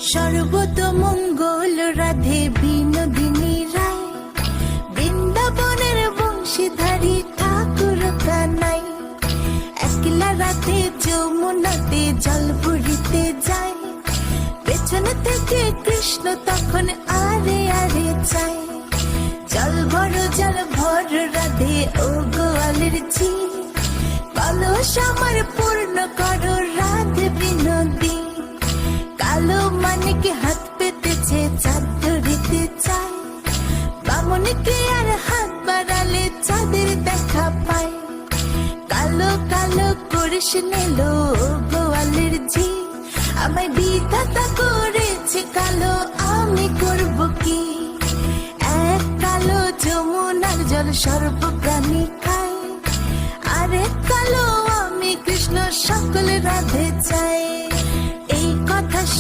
সর্বতমঙ্গল রাধে বিনোদিনী রায়, বৃন্দাবনের বংশীধারী ঠাকুর কানাই। একলা রাতে যমুনাতে জল ভরিতে যায়, পেছনে থেকে কৃষ্ণ তখন আরে আরে চায়। জল ভর রাধে ও গোয়ালের ঝি, কলস আমার পূর্ণ করো রাধে বিনোদী। কালো মানিকে হাত পেতেছে চাঁদ ধরিতে চায়, বামনকে আর হাত বাড়ালে চাঁদের দেখা পায়। কালো কালো করিস নিলো গোয়ালের ঝি, আমায় বিধাতা করেছে কালো, আমি করব কি? এক কালো যমুনার জল সর্বপ্রাণী খায়, আরেক কালো আমি কৃষ্ণ সকল রাধে চাই।